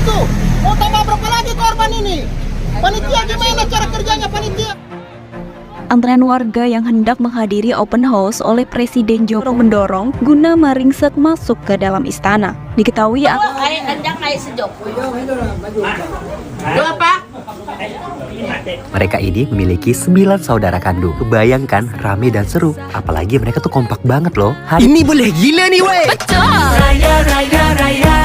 itu? Mau tambah berapa lagi korban ini? Panitia gimana cara kerjanya panitia? Antrean warga yang hendak menghadiri open house oleh Presiden Joko mendorong guna meringsek masuk ke dalam istana. Diketahui mereka ini memiliki 9 saudara kandung. Bayangkan rame dan seru. Apalagi mereka tuh kompak banget loh. Ini boleh gila nih wey.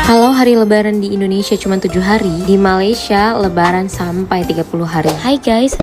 Kalau hari lebaran di Indonesia cuma 7 hari, di Malaysia lebaran sampai 30 hari. Hai guys.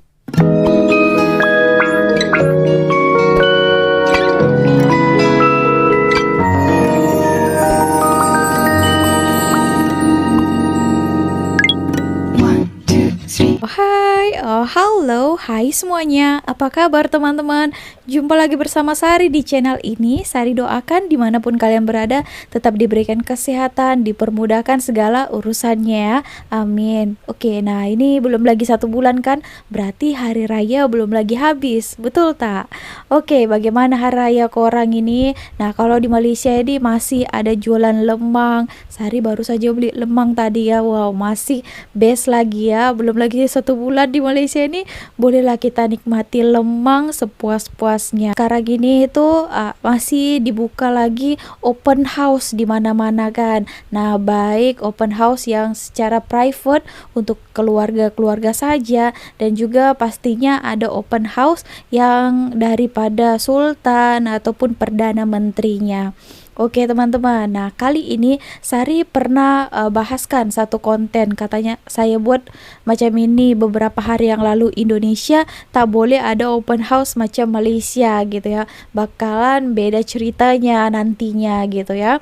Halo, hai semuanya. Apa kabar teman-teman? Jumpa lagi bersama Sari di channel ini. Sari doakan dimanapun kalian berada tetap diberikan kesehatan, dipermudahkan segala urusannya ya. Amin. Oke, nah ini belum lagi 1 bulan kan? Berarti hari raya belum lagi habis, betul tak? Oke, bagaimana hari raya ke orang ini? Nah, kalau di Malaysia ini masih ada jualan lemang. Sari baru saja beli lemang tadi ya. Wow, masih best lagi ya. Belum lagi 1 bulan di Malaysia ini, bolehlah kita nikmati lemang sepuas-puasnya. Sekarang gini itu masih dibuka lagi open house di mana-mana kan. Nah, baik open house yang secara private untuk keluarga-keluarga saja, dan juga pastinya ada open house yang daripada sultan ataupun perdana menterinya. Oke teman-teman, nah kali ini Sari pernah bahaskan satu konten, katanya saya buat macam ini beberapa hari yang lalu. Indonesia tak boleh ada open house macam Malaysia gitu ya, bakalan beda ceritanya nantinya gitu ya.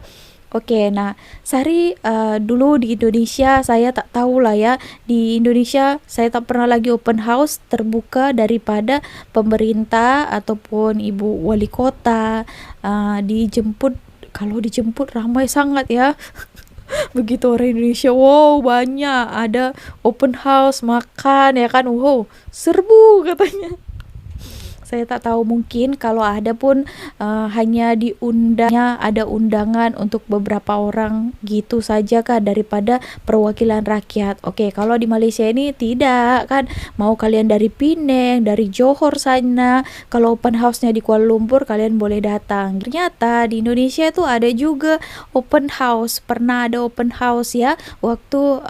Oke, nah Sari dulu di Indonesia saya tak tahu lah ya. Di Indonesia saya tak pernah lagi open house terbuka daripada pemerintah ataupun ibu wali kota dijemput. Kalau dijemput ramai sangat ya. Begitu orang Indonesia, wow banyak, ada open house makan ya kan, wow serbu katanya. Saya tak tahu, mungkin kalau ada pun hanya diundangnya, ada undangan untuk beberapa orang gitu saja kan, daripada perwakilan rakyat. Oke, kalau di Malaysia ini tidak kan, mau kalian dari Penang, dari Johor sana, kalau open house-nya di Kuala Lumpur kalian boleh datang. Ternyata di Indonesia itu ada juga open house, pernah ada open house ya, waktu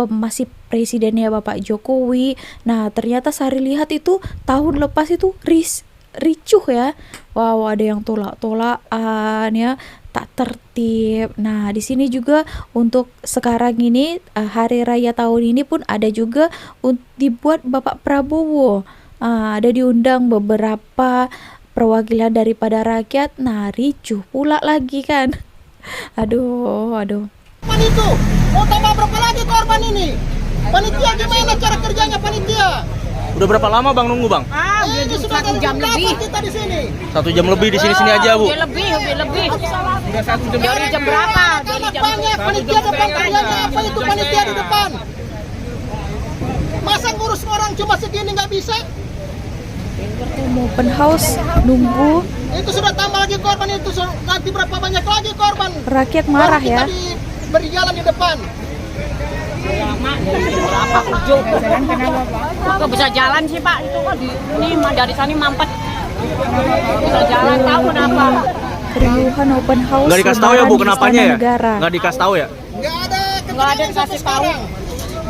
masih presidennya Bapak Jokowi. Nah, ternyata Sari lihat itu tahun lepas itu ricuh ya. Wow, ada yang tolak-tolakan ya, tak tertib. Nah, di sini juga untuk sekarang ini hari raya tahun ini pun ada juga dibuat Bapak Prabowo. Ada diundang beberapa perwakilan daripada rakyat. Nah, ricuh pula lagi kan. Aduh. Korban itu? Mau tambah berapa lagi korban ini? Panitia gimana cara kerjanya panitia? Udah berapa lama Bang nunggu Bang? Ini sudah 1 jam lebih kita di sini. 1 jam lebih di sini aja Bu. Lebih. Udah 1 jam. Dari jam berapa? Dari jam banyak panitia depan kerjanya apa itu panitia di depan? Masa ngurus orang cuma segini nggak bisa? Open house nunggu. Itu sudah tambah lagi korban, itu nanti berapa banyak lagi korban? Rakyat marah ya. Berjalan di depan. Lama berapa ujung? Kok bisa jalan sih Pak? Itu kan ini dari sana mampet. Bisa jalan, tahu kenapa? Keriuhan open house. Nggak dikasih tahu ya Bu kenapanya ya? Negara. Nggak dikasih tahu ya? Nggak ada dikasih tahu.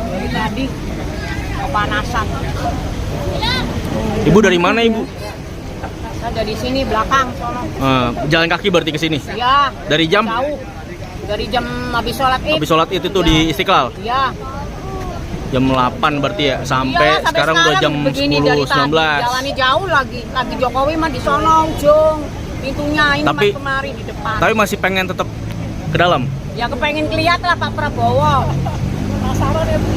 Dari tadi kepanasan. Ibu dari mana Ibu? Saya dari sini belakang sono. Jalan kaki berarti ke sini? Iya. Dari jam? Jauh. Dari jam habis sholat Id. Habis sholat itu tuh di Istiqlal? Iya. Jam 8 berarti ya? Sampai sekarang udah jam 10.19. Jalannya jauh lagi Jokowi mah di sono ujung pintunya ini Tapi kemari di depan. Tapi masih pengen tetap ke dalam? Ya kepengen kelihatan lah Pak Prabowo.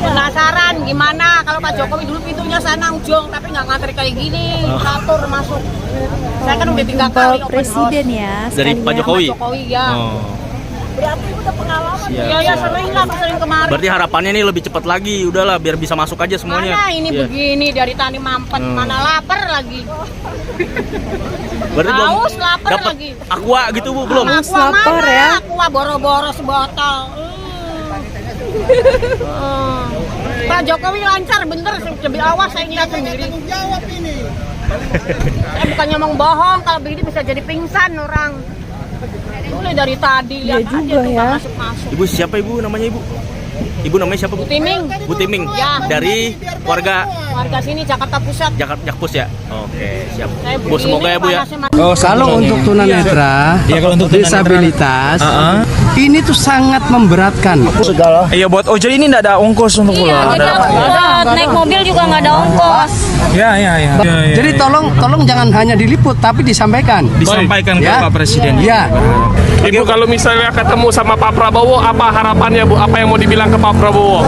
Penasaran gimana kalau Pak Jokowi dulu pintunya sana ujung, tapi nggak ngantri kayak gini, atur masuk. Saya kan udah 3 kali presiden ya. Dari Pak Jokowi? Pak Jokowi ya. Berarti udah pengalaman. Iya sering kemarin. Berarti harapannya nih lebih cepat lagi, udahlah biar bisa masuk aja semuanya. Mana ini begini dari tani mampet, mana lapar lagi. Berarti belum lapar dapat lagi. aqua gitu Bu belum? Lapar ya. Aqua boro-boro sebotol. Pak Jokowi lancar bener, lebih awas saya lihat sendiri. Tanggung jawab ini. Saya bukannya ngomong bohong, kalau begini bisa jadi pingsan orang. Mulai dari tadi Iya lihat aja juga tuh ya. masuk-masuk. Ibu siapa ibu namanya ibu? Ibu namanya siapa bu? Timing, Bu Timing. Ya. Dari warga warga sini Jakarta Pusat. Jakarta Jakpus ya. Oke siap. Saya Bu semoga ya bu ya. Kalau untuk tunanetra, Iya, kalau untuk tunanetra. disabilitas, ini tuh sangat memberatkan. Iya buat ojol ini nggak ada ongkos untuk pulang. Naik mobil juga nggak ada ongkos. Ya. Jadi tolong jangan hanya diliput, tapi disampaikan. Disampaikan ke Ya. Pak Presiden. Ya, Ibu kalau misalnya ketemu sama Pak Prabowo, apa harapannya Bu? Apa yang mau dibilang ke Pak Prabowo?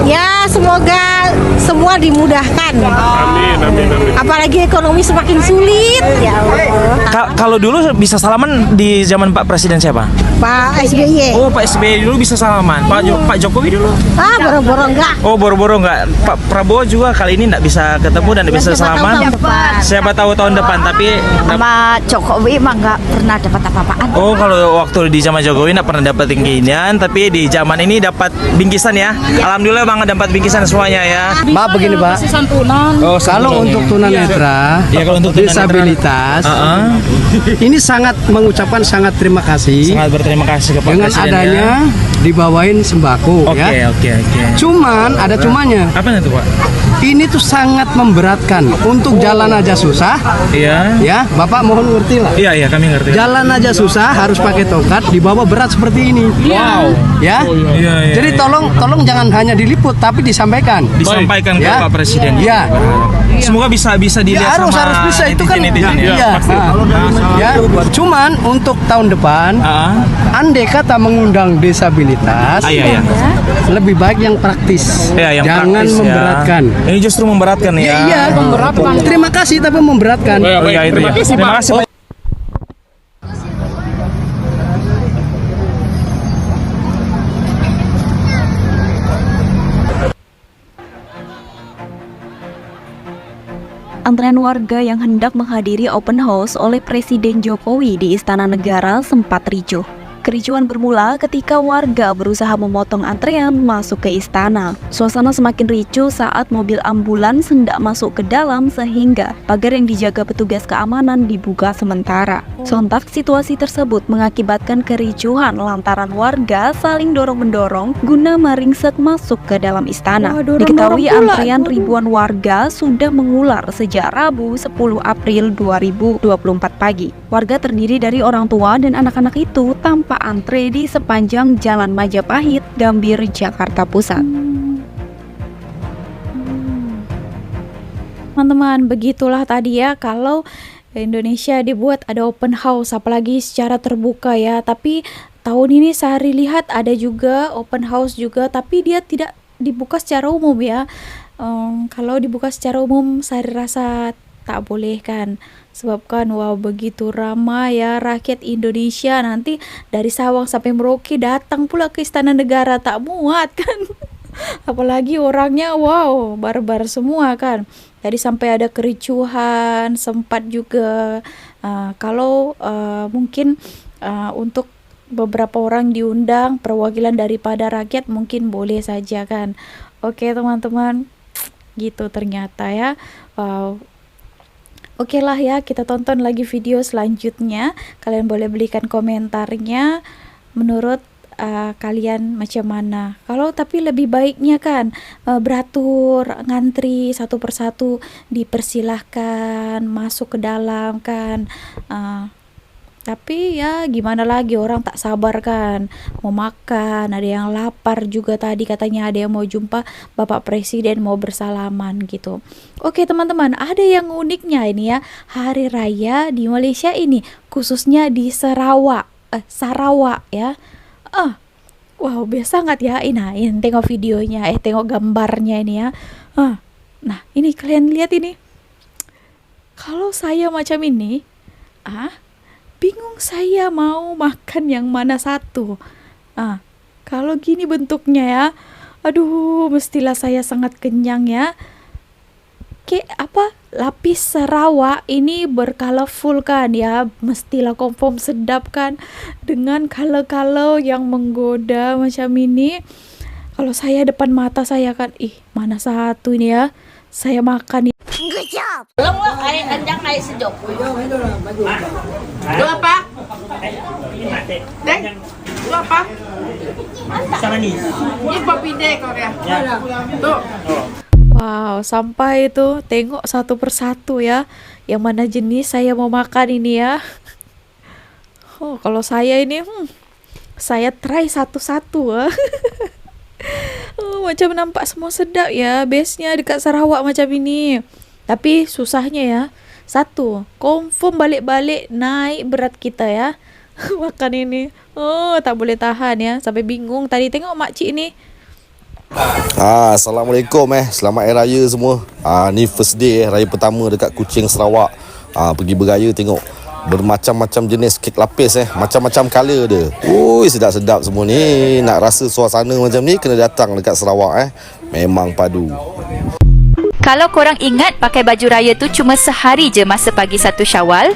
Ya, semoga semua dimudahkan. Amin, amin, amin. Apalagi ekonomi semakin sulit. Ya Allah. Kalau dulu bisa salaman di zaman Pak Presiden siapa? Pak SBY. Oh Pak SBY dulu bisa salaman. Pak Jokowi dulu. Boro-boro enggak. Oh boro-boro nggak. Pak Prabowo juga kali ini nggak bisa ketemu dan nggak bisa siapa tahu salaman. tahun depan. Siapa tahu tahun depan. Tapi Sama Jokowi mah enggak pernah dapat apa-apaan. oh kalau waktu di zaman Jokowi nggak pernah dapat ginian, tapi di zaman ini dapat bingkisan ya. Alhamdulillah banget dapat bingkisan semuanya ya. Pak begini Pak. Oh Kalau untuk tunanetra, Iya, kalau untuk tunanetra. disabilitas, ini sangat mengucapkan sangat terima kasih Sangat berterima kasih kepada dengan Presiden adanya ya. dibawain sembako Oke ya. oke. Cuman ada cumanya. Apa itu Pak? Ini tuh sangat memberatkan. Untuk jalan aja susah, Iya. ya. Bapak mohon ngerti lah. Iya kami ngerti. Jalan aja susah, harus pakai tongkat, dibawa berat seperti ini. Wow. Ya. Iya. Jadi tolong jangan hanya diliput, tapi disampaikan. Disampaikan ke Ya. Pak Presiden. Ya. Semoga bisa Ya dilihat harus sama bisa itu kan. netizen-netizen ya. Iya. Ya. Cuman untuk tahun depan, andai kata mengundang disabilitas, Iya. lebih baik yang praktis. Ya, yang Jangan praktis, memberatkan. Ya. Ini justru memberatkan ya. Iya. Terima kasih tapi memberatkan. Oh iya itu ya. Terima kasih Pak. Antrean warga yang hendak menghadiri open house oleh Presiden Jokowi di Istana Negara sempat ricuh. Kericuan bermula ketika warga berusaha memotong antrean masuk ke istana. Suasana semakin ricuh saat mobil ambulans hendak masuk ke dalam sehingga pagar yang dijaga petugas keamanan dibuka sementara. Sontak situasi tersebut mengakibatkan kericuhan lantaran warga saling dorong-mendorong guna meringsek masuk ke dalam istana. Wah, dorong-dorong Diketahui pula. antrean ribuan warga sudah mengular sejak Rabu 10 April 2024 pagi. Warga terdiri dari orang tua dan anak-anak itu tampak antre di sepanjang Jalan Majapahit, Gambir, Jakarta Pusat. Teman-teman, begitulah tadi ya kalau Indonesia dibuat ada open house, apalagi secara terbuka ya. Tapi tahun ini Sari lihat ada juga open house juga, tapi dia tidak dibuka secara umum ya. Kalau dibuka secara umum Sari rasa tak boleh kan, sebabkan wow begitu ramai ya rakyat Indonesia, nanti dari Sabang sampai Merauke datang pula ke Istana Negara, tak muat kan. Apalagi orangnya wow barbar semua kan. Jadi sampai ada kericuhan sempat juga. Kalau mungkin untuk beberapa orang diundang perwakilan daripada rakyat mungkin boleh saja kan. Oke teman-teman, gitu ternyata ya. Wow. Oke lah ya, kita tonton lagi video selanjutnya. Kalian boleh berikan komentarnya menurut kalian macam mana. Kalau tapi lebih baiknya kan beratur, ngantri satu persatu, dipersilahkan masuk ke dalam kan. Tapi ya gimana lagi, orang tak sabar kan, mau makan, ada yang lapar juga tadi katanya, ada yang mau jumpa Bapak Presiden, mau bersalaman gitu. Oke teman-teman, ada yang uniknya ini ya, hari raya di Malaysia ini, khususnya di Sarawak ya. Wow, biasa nggak ya? Ini tengok videonya, tengok gambarnya ini ya. Nah, ini kalian lihat ini. Kalau saya macam ini, bingung saya mau makan yang mana satu. Kalau gini bentuknya ya, aduh, mestilah saya sangat kenyang ya. Lapis Sarawak ini bercolorful kan ya, mestilah confirm sedap kan, dengan kalau yang menggoda macam ini. Kalau saya depan mata saya kan, mana satu ini ya? Saya makan ini. Belum air anjang air sejuk. Lu apa? Deng? Lu apa? Sama nih. Ini papi dek kok ya. Tuh. Wow, sampai itu tengok satu persatu ya. Yang mana jenis saya mau makan ini ya. Oh, kalau saya ini, saya try satu-satu. Oh, macam nampak semua sedap ya. Base-nya dekat Sarawak macam ini. Tapi susahnya ya, satu, confirm balik-balik naik berat kita ya. Makan ini. Oh, tak boleh tahan ya. Sampai bingung tadi tengok makcik ni. Assalamualaikum selamat Hari Raya semua. Ni first day raya pertama dekat Kuching, Sarawak. Pergi beraya tengok bermacam-macam jenis kek lapis macam-macam color dia. Ui, sedap-sedap semua ni. Nak rasa suasana macam ni kena datang dekat Sarawak Memang padu. Kalau korang ingat pakai baju raya tu cuma sehari je masa pagi 1 Syawal,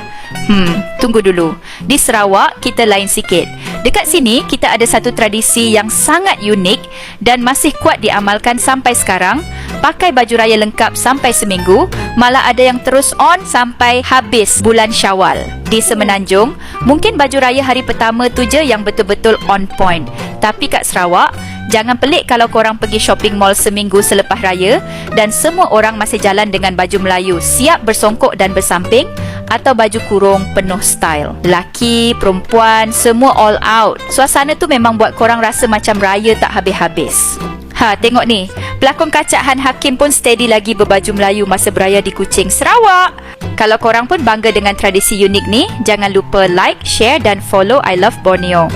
tunggu dulu. Di Sarawak, kita lain sikit. Dekat sini, kita ada satu tradisi yang sangat unik dan masih kuat diamalkan sampai sekarang. Pakai baju raya lengkap sampai seminggu, malah ada yang terus on sampai habis bulan Syawal. Di Semenanjung, mungkin baju raya hari pertama tu je yang betul-betul on point. Tapi kat Sarawak, jangan pelik kalau korang pergi shopping mall seminggu selepas raya dan semua orang masih jalan dengan baju Melayu siap bersongkok dan bersamping atau baju kurung penuh style. Lelaki, perempuan, semua all out. Suasana tu memang buat korang rasa macam raya tak habis-habis. Tengok ni. Pelakon kacak Han Hakim pun steady lagi berbaju Melayu masa beraya di Kuching, Sarawak. Kalau korang pun bangga dengan tradisi unik ni, jangan lupa like, share dan follow I Love Borneo.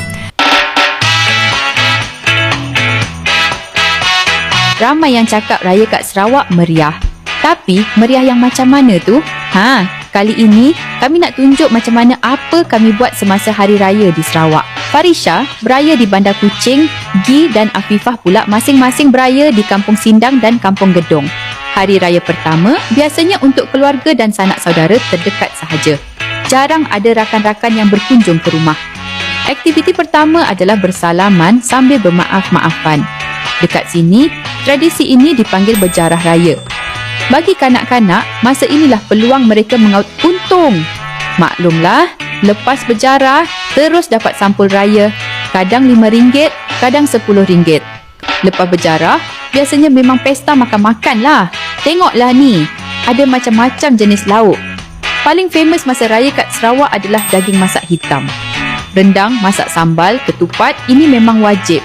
Ramai yang cakap raya kat Sarawak meriah. Tapi, meriah yang macam mana tu? Kali ini, kami nak tunjuk macam mana apa kami buat semasa Hari Raya di Sarawak. Farisha beraya di Bandar Kuching, Gi dan Afifah pula masing-masing beraya di Kampung Sindang dan Kampung Gedong. Hari Raya pertama biasanya untuk keluarga dan sanak saudara terdekat sahaja. Jarang ada rakan-rakan yang berkunjung ke rumah. Aktiviti pertama adalah bersalaman sambil bermaaf-maafan. Dekat sini, tradisi ini dipanggil berjarah raya. Bagi kanak-kanak, masa inilah peluang mereka mengaut untung. Maklumlah, lepas berjarah, terus dapat sampul raya. Kadang RM5, kadang RM10. Lepas berjarah, biasanya memang pesta makan-makan lah. Tengoklah ni, ada macam-macam jenis lauk. Paling famous masa raya kat Sarawak adalah daging masak hitam. Rendang, masak sambal, ketupat, ini memang wajib.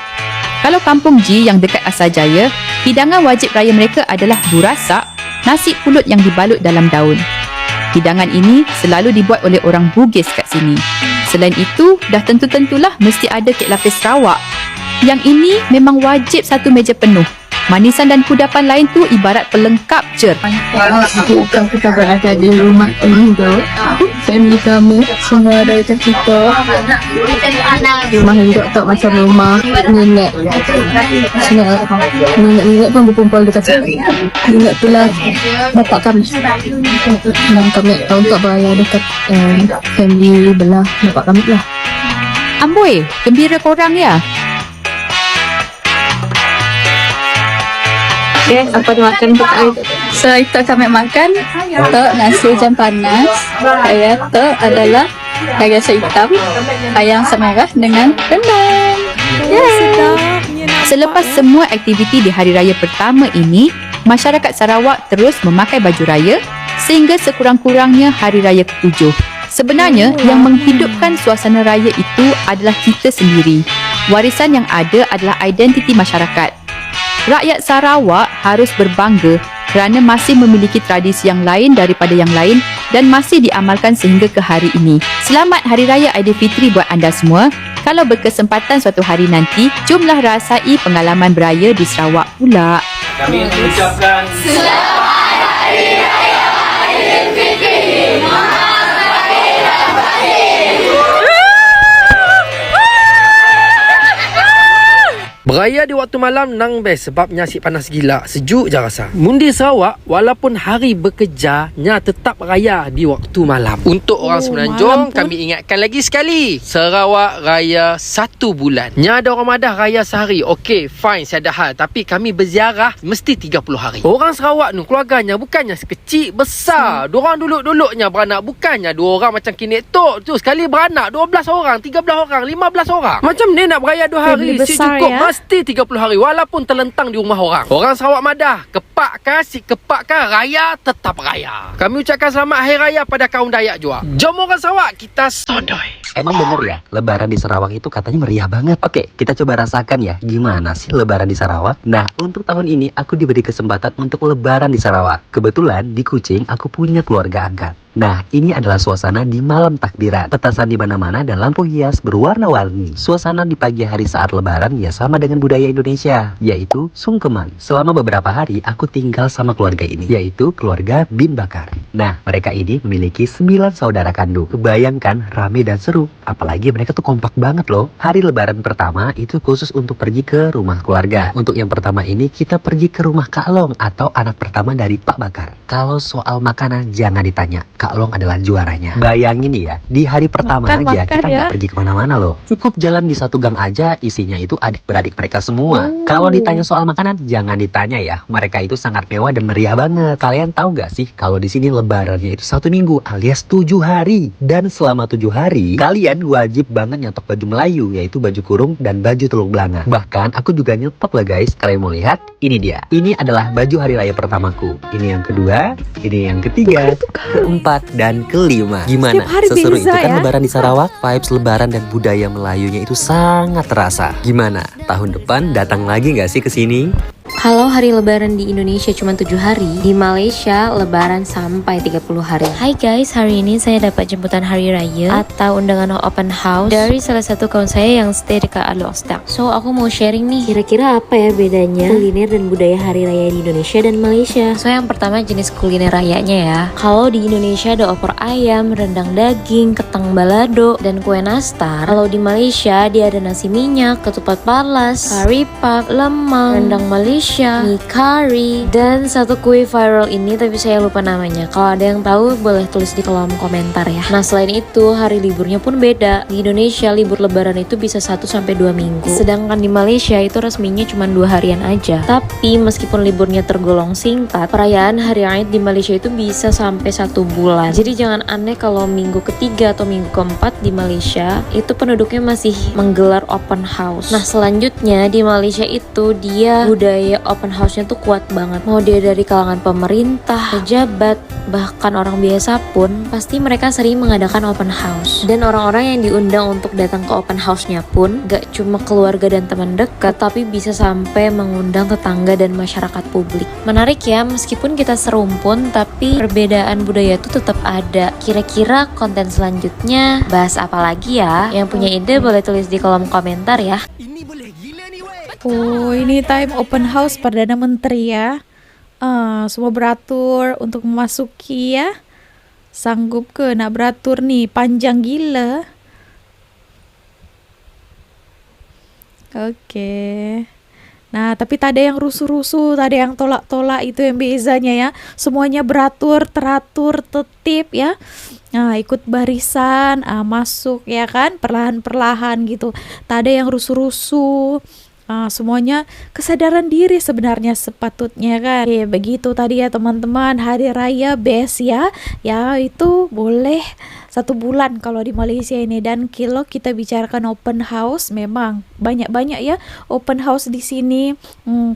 Kalau Kampung G yang dekat Asajaya, hidangan wajib raya mereka adalah burasak, nasi pulut yang dibalut dalam daun. Hidangan ini selalu dibuat oleh orang Bugis kat sini. Selain itu, dah tentu-tentulah mesti ada kek lapis Sarawak. Yang ini memang wajib satu meja penuh. Manisan dan kudapan lain tu ibarat pelengkap je. Kalau kita berada di rumah ini tu, family kami semua ada kita. Rumah hidup tak macam rumah nenek. Nenek pun berkumpul dekat sini. Nenek pula bapak kami. Dan kami untuk beraya dekat family belah bapak kami lah. Amboi, gembira korang ya? Okay, apa dimakan untuk hari itu? So, itu kami makan tok nasi jam panas. Tok adalah daging hitam, ayam semerah dengan rendang. Selepas semua aktiviti di Hari Raya pertama ini, masyarakat Sarawak terus memakai baju raya sehingga sekurang-kurangnya Hari Raya ke-7. Sebenarnya, yang menghidupkan suasana raya itu adalah kita sendiri. Warisan yang ada adalah identiti masyarakat. Rakyat Sarawak harus berbangga kerana masih memiliki tradisi yang lain daripada yang lain dan masih diamalkan sehingga ke hari ini. Selamat Hari Raya Aidilfitri buat anda semua. Kalau berkesempatan suatu hari nanti, jomlah rasai pengalaman beraya di Sarawak pula. Kami mengucapkan Selamat Hari Raya Aidilfitri. Beraya Raya di waktu malam nang best sebabnya asyik panas gila, sejuk je rasa. Mundi Sarawak walaupun hari bekerjanya tetap raya di waktu malam. Untuk orang Semenanjung, kami ingatkan lagi sekali, Sarawak raya 1 bulan. Nya ada orang Madah raya sehari. Okey, fine, saya ada hal, tapi kami berziarah mesti 30 hari. Orang Sarawak ni keluarganya bukannya sekecil besar. Diorang duluk-duluknya beranak, bukannya 2 orang macam kinek tok tu, sekali beranak 12 orang, 13 orang, 15 orang. Macam ni nak beraya 2 hari, si cukup ya? Mesti 30 hari walaupun terlentang di rumah orang. Orang Sarawak Madah, kepak si kepak raya tetap raya. Kami ucapkan selamat hari raya pada kaum Dayak juga. Jom orang Sarawak kita sodoy. Emang bener ya, lebaran di Sarawak itu katanya meriah banget. Oke, kita coba rasakan ya, gimana sih lebaran di Sarawak? Nah, untuk tahun ini aku diberi kesempatan untuk lebaran di Sarawak. Kebetulan di Kuching aku punya keluarga angkat. Nah, ini adalah suasana di malam takbiran. Petasan di mana-mana dan lampu hias berwarna-warni. Suasana di pagi hari saat lebaran ya sama dengan budaya Indonesia, yaitu sungkeman. Selama beberapa hari aku tinggal sama keluarga ini, yaitu keluarga Bin Bakar. Nah, mereka ini memiliki 9 saudara kandung. Kebayangkan rame dan seru. Apalagi mereka tuh kompak banget loh. Hari lebaran pertama itu khusus untuk pergi ke rumah keluarga. Untuk yang pertama ini kita pergi ke rumah Kak Long atau anak pertama dari Pak Bakar. Kalau soal makanan jangan ditanya, Kak Long adalah juaranya. Bayangin ya, di hari pertama aja kita nggak pergi kemana-mana loh. Cukup jalan di satu gang aja isinya itu adik-beradik mereka semua. Kalau ditanya soal makanan jangan ditanya ya, mereka itu sangat mewah dan meriah banget. Kalian tahu nggak sih kalau di sini lebarannya itu 1 minggu alias 7 hari, dan selama 7 hari kalian wajib banget nyetok baju Melayu, yaitu baju kurung dan baju teluk belanga. Bahkan aku juga nyetok lah guys. Kalian mau lihat? Ini dia. Ini adalah baju hari raya pertamaku. Ini yang kedua, ini yang ketiga, keempat, dan kelima. Gimana? Seseru itu kan lebaran di Sarawak? Vibes lebaran dan budaya Melayunya itu sangat terasa. Gimana? Tahun depan datang lagi nggak sih ke sini? Kalau hari lebaran di Indonesia cuma 7 hari, di Malaysia lebaran sampai 30 hari. Hai guys, hari ini saya dapat jemputan hari raya atau undangan open house dari salah satu kawan saya yang stay dekat Alor Star. So aku mau sharing nih, kira-kira apa ya bedanya kuliner dan budaya hari raya di Indonesia dan Malaysia. So yang pertama jenis kuliner rayanya ya. Kalau di Indonesia ada opor ayam, rendang daging, ketang balado, dan kue nastar. Kalau di Malaysia dia ada nasi minyak, ketupat palas, kari pap, lemang, rendang Malaysia, mie kari, dan satu kue viral ini tapi saya lupa namanya. Kalau ada yang tahu boleh tulis di kolom komentar ya. Nah selain itu hari liburnya pun beda. Di Indonesia libur lebaran itu bisa 1-2 minggu, sedangkan di Malaysia itu resminya cuma 2 harian aja. Tapi meskipun liburnya tergolong singkat, perayaan hari Aid di Malaysia itu bisa sampai 1 bulan. Jadi jangan aneh kalau minggu ketiga atau minggu keempat di Malaysia itu penduduknya masih menggelar open house. Nah selanjutnya di Malaysia itu dia budaya open house-nya tuh kuat banget. Mau dia dari kalangan pemerintah, pejabat, bahkan orang biasa pun pasti mereka sering mengadakan open house. Dan orang-orang yang diundang untuk datang ke open house-nya pun gak cuma keluarga dan teman dekat, tapi bisa sampai mengundang tetangga dan masyarakat publik. Menarik ya, meskipun kita serumpun tapi perbedaan budaya itu tetap ada. Kira-kira konten selanjutnya bahas apa lagi ya? Yang punya ide boleh tulis di kolom komentar ya. Oh, ini time open house Perdana Menteri ya. Semua beratur untuk memasuki ya. Sanggup ke nak beratur nih? Panjang gila. Oke. Nah, tapi tak ada yang rusuh-rusuh, tak ada yang tolak-tolak, itu yang bezanya ya. Semuanya beratur, teratur, tertib ya. Nah, ikut barisan, masuk ya kan, perlahan-perlahan gitu. Tak ada yang rusuh-rusuh. Semuanya kesadaran diri sebenarnya sepatutnya kan. Begitu tadi ya teman-teman, hari raya best ya. Ya itu boleh 1 bulan kalau di Malaysia ini. Dan kalau kita bicarakan open house, memang banyak-banyak ya open house di sini.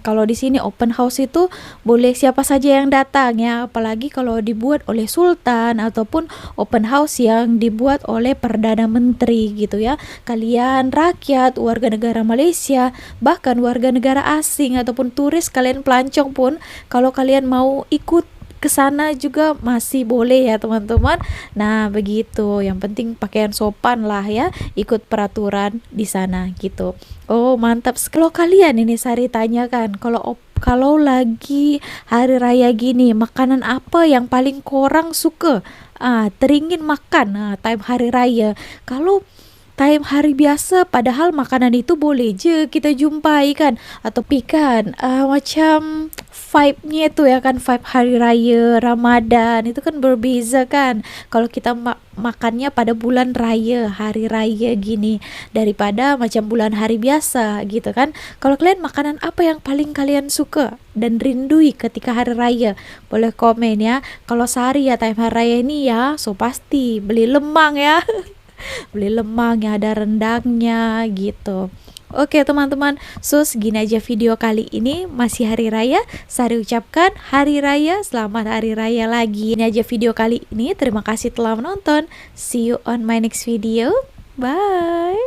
Kalau di sini open house itu boleh siapa saja yang datang ya. Apalagi kalau dibuat oleh Sultan ataupun open house yang dibuat oleh Perdana Menteri gitu ya. Kalian rakyat, warga negara Malaysia, bahkan warga negara asing ataupun turis, kalian pelancong pun kalau kalian mau ikut ke sana juga masih boleh ya teman-teman. Nah begitu, yang penting pakaian sopan lah ya, ikut peraturan di sana gitu. Oh mantap. Kalau kalian ini Sari tanyakan, kalau lagi hari raya gini, makanan apa yang paling korang suka? Teringin makan time hari raya. Kalau time hari biasa, padahal makanan itu boleh je kita jumpai kan, atau pikan macam vibe-nya itu ya kan, vibe hari raya Ramadan itu kan berbeza kan kalau kita makannya pada bulan raya, hari raya gini, daripada macam bulan hari biasa gitu kan. Kalau kalian makanan apa yang paling kalian suka dan rindui ketika hari raya, boleh komen ya. Kalau sehari ya time hari raya ini ya, so pasti beli lemang ya beli lemang yang ada rendangnya gitu. Oke teman-teman, so segini aja video kali ini. Masih hari raya, Sari ucapkan hari raya, selamat hari raya lagi. Ini aja video kali ini, terima kasih telah menonton. See you on my next video, bye.